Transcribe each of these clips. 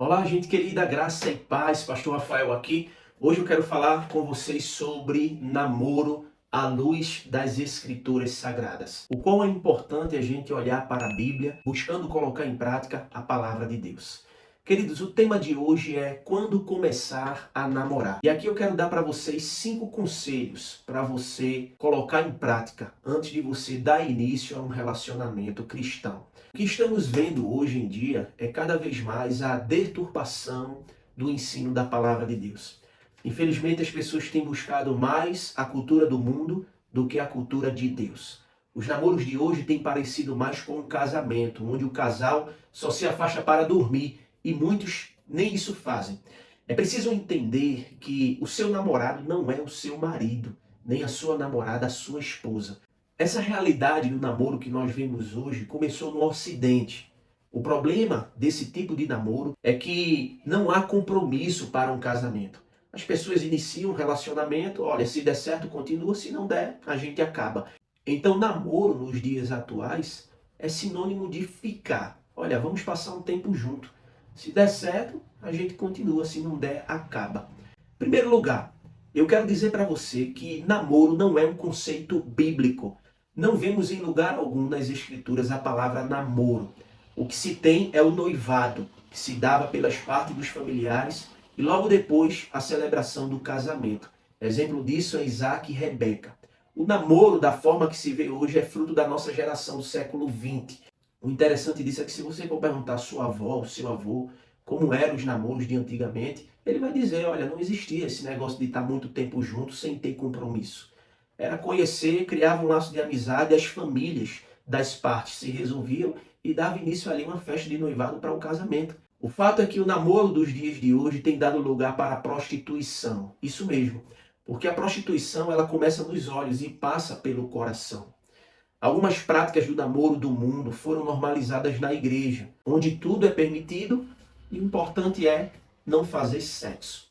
Olá, gente querida, graça e paz, Pastor Rafael aqui. Hoje eu quero falar com vocês sobre namoro à luz das Escrituras Sagradas. O quão é importante a gente olhar para a Bíblia, buscando colocar em prática a palavra de Deus. Queridos, o tema de hoje é quando começar a namorar. E aqui eu quero dar para vocês 5 conselhos para você colocar em prática antes de você dar início a um relacionamento cristão. O que estamos vendo hoje em dia é cada vez mais a deturpação do ensino da palavra de Deus. Infelizmente, as pessoas têm buscado mais a cultura do mundo do que a cultura de Deus. Os namoros de hoje têm parecido mais com um casamento, onde o casal só se afasta para dormir e muitos nem isso fazem. É preciso entender que o seu namorado não é o seu marido, nem a sua namorada a sua esposa. Essa realidade do namoro que nós vemos hoje começou no Ocidente. O problema desse tipo de namoro é que não há compromisso para um casamento. As pessoas iniciam um relacionamento, olha, se der certo continua, se não der, a gente acaba. Então, namoro nos dias atuais é sinônimo de ficar. Olha, vamos passar um tempo junto. Se der certo, a gente continua, se não der, acaba. Em primeiro lugar, eu quero dizer para você que namoro não é um conceito bíblico. Não vemos em lugar algum nas Escrituras a palavra namoro. O que se tem é o noivado, que se dava pelas partes dos familiares, e logo depois a celebração do casamento. Exemplo disso é Isaac e Rebeca. O namoro, da forma que se vê hoje, é fruto da nossa geração do século XX. O interessante disso é que se você for perguntar à sua avó, ao seu avô, como eram os namoros de antigamente, ele vai dizer, olha, não existia esse negócio de estar muito tempo junto sem ter compromisso. Era conhecer, criava um laço de amizade, as famílias das partes se resolviam e dava início ali uma festa de noivado para o casamento. O fato é que o namoro dos dias de hoje tem dado lugar para a prostituição. Isso mesmo, porque a prostituição ela começa nos olhos e passa pelo coração. Algumas práticas do namoro do mundo foram normalizadas na igreja, onde tudo é permitido e o importante é não fazer sexo.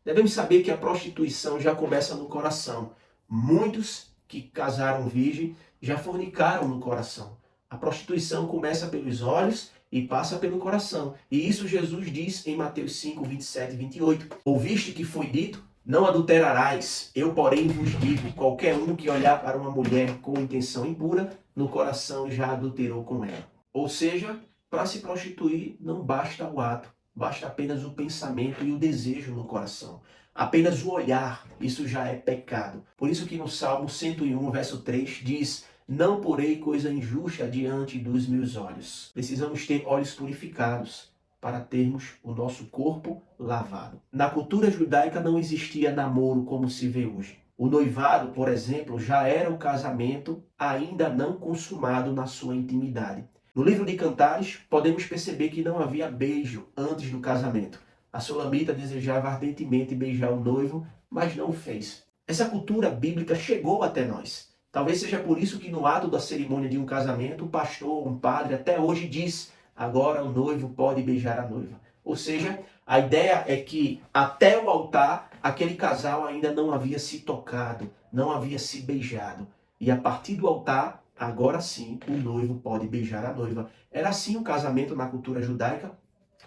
Devemos saber que a prostituição já começa no coração. Muitos que casaram virgem já fornicaram no coração. A prostituição começa pelos olhos e passa pelo coração. E isso Jesus diz em Mateus 5, 27 e 28. Ouviste que foi dito? Não adulterarás. Eu, porém, vos digo, qualquer um que olhar para uma mulher com intenção impura, no coração já adulterou com ela. Ou seja, para se prostituir não basta o ato, basta apenas o pensamento e o desejo no coração. Apenas o olhar, isso já é pecado. Por isso que no Salmo 101, verso 3, diz: não porei coisa injusta diante dos meus olhos. Precisamos ter olhos purificados para termos o nosso corpo lavado. Na cultura judaica não existia namoro como se vê hoje. O noivado, por exemplo, já era o casamento ainda não consumado na sua intimidade. No livro de Cantares, podemos perceber que não havia beijo antes do casamento. A sulamita desejava ardentemente beijar o noivo, mas não o fez. Essa cultura bíblica chegou até nós. Talvez seja por isso que no ato da cerimônia de um casamento, o pastor, um padre, até hoje diz: agora o noivo pode beijar a noiva. Ou seja, a ideia é que até o altar, aquele casal ainda não havia se tocado, não havia se beijado. E a partir do altar, agora sim, o noivo pode beijar a noiva. Era assim o casamento na cultura judaica,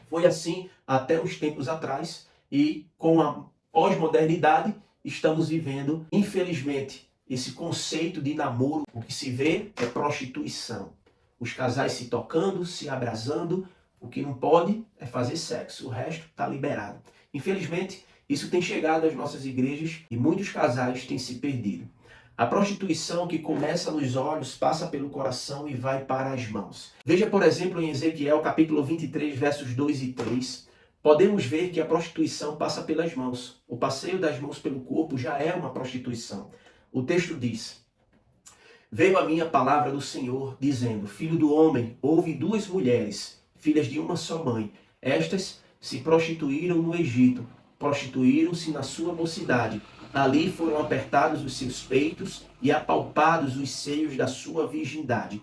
foi assim até uns tempos atrás, e com a pós-modernidade, estamos vivendo, infelizmente, esse conceito de namoro. O que se vê é prostituição. Os casais se tocando, se abrasando. O que não pode é fazer sexo, o resto está liberado. Infelizmente, isso tem chegado às nossas igrejas e muitos casais têm se perdido. A prostituição que começa nos olhos, passa pelo coração e vai para as mãos. Veja, por exemplo, em Ezequiel capítulo 23, versos 2 e 3, podemos ver que a prostituição passa pelas mãos. O passeio das mãos pelo corpo já é uma prostituição. O texto diz: veio a minha palavra do Senhor, dizendo: filho do homem, houve duas mulheres, filhas de uma só mãe. Estas se prostituíram no Egito, prostituíram-se na sua mocidade. Ali foram apertados os seus peitos e apalpados os seios da sua virgindade.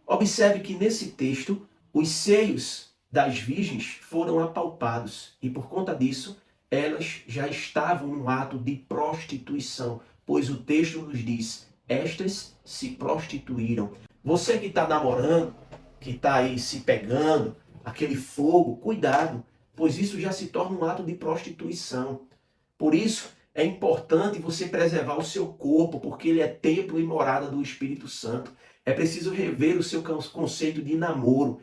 Observe que nesse texto, os seios das virgens foram apalpados e por conta disso, elas já estavam no ato de prostituição, pois o texto nos diz: estas se prostituíram. Você que está namorando, que está aí se pegando, aquele fogo, cuidado. pois isso já se torna um ato de prostituição. Por isso, é importante você preservar o seu corpo, porque ele é templo e morada do Espírito Santo. É preciso rever o seu conceito de namoro.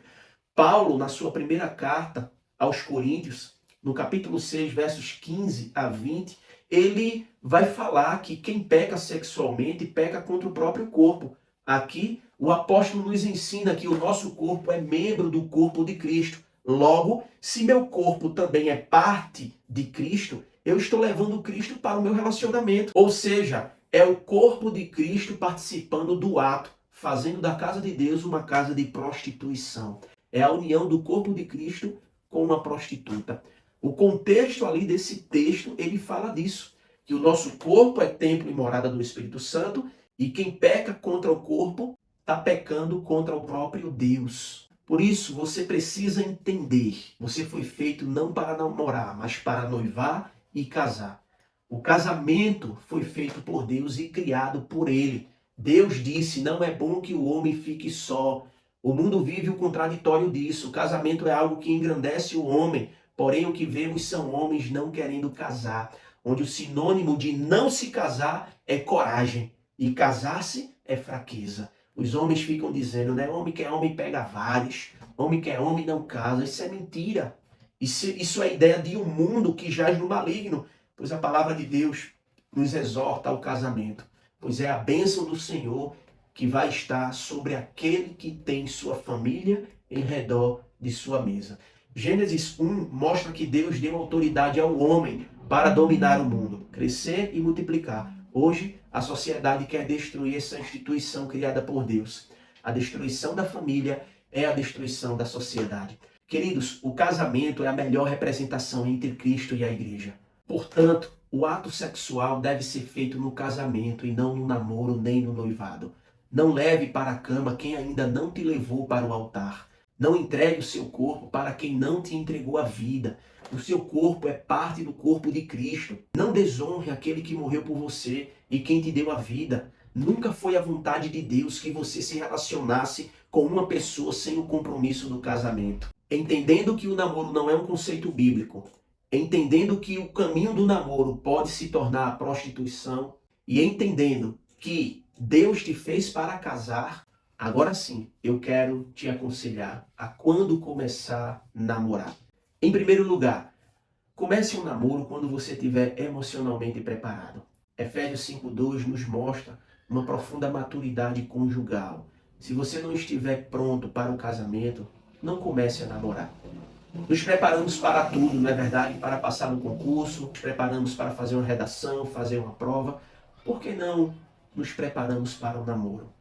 Paulo, na sua primeira carta aos Coríntios, no capítulo 6, versos 15 a 20, ele vai falar que quem peca sexualmente peca contra o próprio corpo. Aqui, o apóstolo nos ensina que o nosso corpo é membro do corpo de Cristo. Logo, se meu corpo também é parte de Cristo, eu estou levando Cristo para o meu relacionamento. Ou seja, é o corpo de Cristo participando do ato, fazendo da casa de Deus uma casa de prostituição. É a união do corpo de Cristo com uma prostituta. O contexto ali desse texto, ele fala disso, que o nosso corpo é templo e morada do Espírito Santo, e quem peca contra o corpo está pecando contra o próprio Deus. Por isso, você precisa entender, você foi feito não para namorar, mas para noivar e casar. O casamento foi feito por Deus e criado por Ele. Deus disse, não é bom que o homem fique só. O mundo vive o contraditório disso. O casamento é algo que engrandece o homem, porém o que vemos são homens não querendo casar, onde o sinônimo de não se casar é coragem e casar-se é fraqueza. Os homens ficam dizendo, né? Homem que é homem pega vários, homem que é homem não casa. Isso é mentira. Isso é ideia de um mundo que jaz no maligno, pois a palavra de Deus nos exorta ao casamento, pois é a bênção do Senhor que vai estar sobre aquele que tem sua família em redor de sua mesa. Gênesis 1 mostra que Deus deu autoridade ao homem para dominar o mundo, crescer e multiplicar. Hoje, a sociedade quer destruir essa instituição criada por Deus. A destruição da família é a destruição da sociedade. Queridos, o casamento é a melhor representação entre Cristo e a igreja. Portanto, o ato sexual deve ser feito no casamento e não no namoro nem no noivado. Não leve para a cama quem ainda não te levou para o altar. Não entregue o seu corpo para quem não te entregou a vida. O seu corpo é parte do corpo de Cristo. Não desonre aquele que morreu por você e quem te deu a vida. Nunca foi a vontade de Deus que você se relacionasse com uma pessoa sem o compromisso do casamento. Entendendo que o namoro não é um conceito bíblico, entendendo que o caminho do namoro pode se tornar a prostituição e entendendo que Deus te fez para casar, agora sim, eu quero te aconselhar a quando começar a namorar. Em primeiro lugar, comece um namoro quando você estiver emocionalmente preparado. Efésios 5:2 nos mostra uma profunda maturidade conjugal. Se você não estiver pronto para o casamento, não comece a namorar. Nos preparamos para tudo, não é verdade? Para passar no concurso, nos preparamos para fazer uma redação, fazer uma prova. Por que não nos preparamos para o namoro?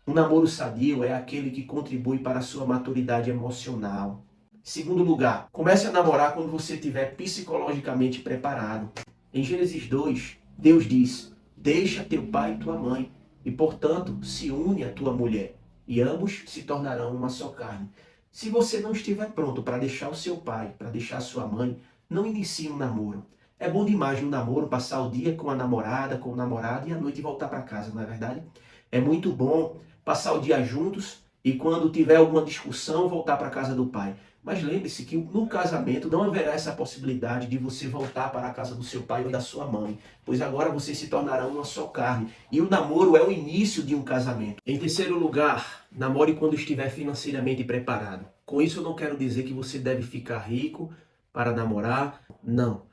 Um namoro sadio é aquele que contribui para a sua maturidade emocional. Segundo lugar, comece a namorar quando você estiver psicologicamente preparado. Em Gênesis 2, Deus diz, deixa teu pai e tua mãe, e portanto se une à tua mulher, e ambos se tornarão uma só carne. Se você não estiver pronto para deixar o seu pai, para deixar a sua mãe, não inicie um namoro. É bom demais no namoro passar o dia com a namorada, com o namorado e à noite voltar para casa, não é verdade? É muito bom passar o dia juntos e quando tiver alguma discussão voltar para a casa do pai. Mas lembre-se que no casamento não haverá essa possibilidade de você voltar para a casa do seu pai ou da sua mãe, pois agora vocês se tornarão uma só carne. E o namoro é o início de um casamento. Em terceiro lugar, namore quando estiver financeiramente preparado. Com isso eu não quero dizer que você deve ficar rico para namorar, não.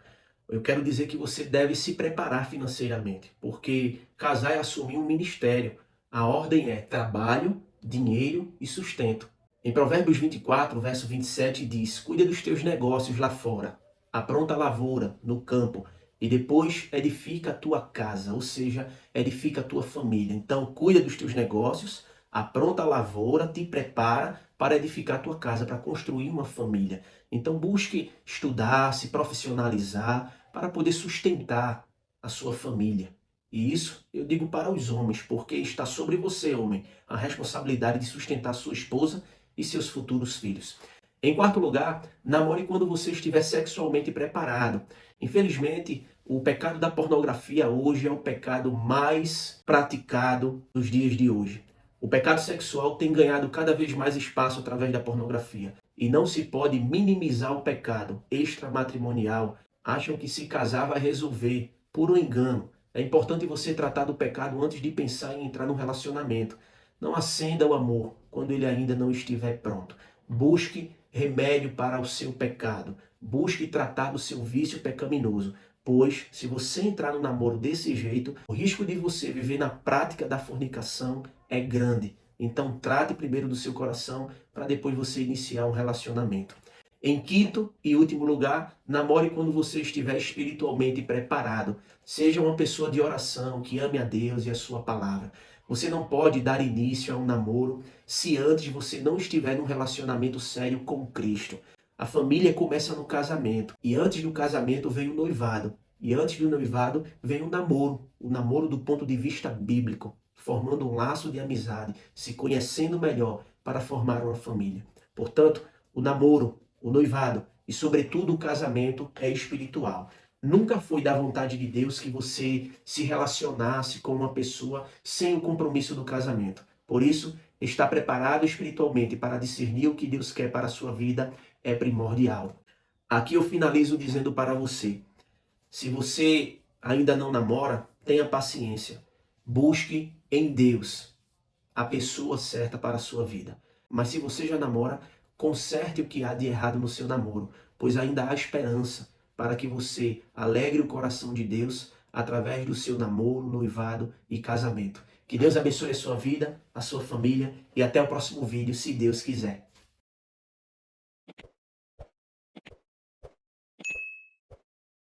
Eu quero dizer que você deve se preparar financeiramente, porque casar é assumir um ministério. A ordem é trabalho, dinheiro e sustento. Em Provérbios 24, verso 27 diz, cuida dos teus negócios lá fora, apronta a lavoura no campo e depois edifica a tua casa, ou seja, edifica a tua família. Então cuida dos teus negócios, apronta a lavoura, te prepara para edificar a tua casa, para construir uma família. Então busque estudar, se profissionalizar para poder sustentar a sua família. E isso eu digo para os homens, porque está sobre você, homem, a responsabilidade de sustentar sua esposa e seus futuros filhos. Em quarto lugar, namore quando você estiver sexualmente preparado. Infelizmente, o pecado da pornografia hoje é o pecado mais praticado nos dias de hoje. O pecado sexual tem ganhado cada vez mais espaço através da pornografia. e não se pode minimizar o pecado extramatrimonial, acham que se casar vai resolver. Puro engano. É importante você tratar do pecado antes de pensar em entrar no relacionamento. Não acenda o amor quando ele ainda não estiver pronto. Busque remédio para o seu pecado. Busque tratar do seu vício pecaminoso. Pois, se você entrar no namoro desse jeito, o risco de você viver na prática da fornicação é grande. Então, trate primeiro do seu coração para depois você iniciar um relacionamento. Em quinto e último lugar, namore quando você estiver espiritualmente preparado. Seja uma pessoa de oração, que ame a Deus e a sua palavra. Você não pode dar início a um namoro se antes você não estiver num relacionamento sério com Cristo. A família começa no casamento, e antes do casamento vem o noivado. E antes do noivado vem o namoro do ponto de vista bíblico, formando um laço de amizade, se conhecendo melhor para formar uma família. Portanto, o namoro, o noivado e, sobretudo, o casamento é espiritual. Nunca foi da vontade de Deus que você se relacionasse com uma pessoa sem o compromisso do casamento. Por isso, estar preparado espiritualmente para discernir o que Deus quer para a sua vida é primordial. Aqui eu finalizo dizendo para você: se você ainda não namora, tenha paciência. Busque em Deus a pessoa certa para a sua vida. Mas se você já namora, conserte o que há de errado no seu namoro, pois ainda há esperança para que você alegre o coração de Deus através do seu namoro, noivado e casamento. Que Deus abençoe a sua vida, a sua família e até o próximo vídeo, se Deus quiser.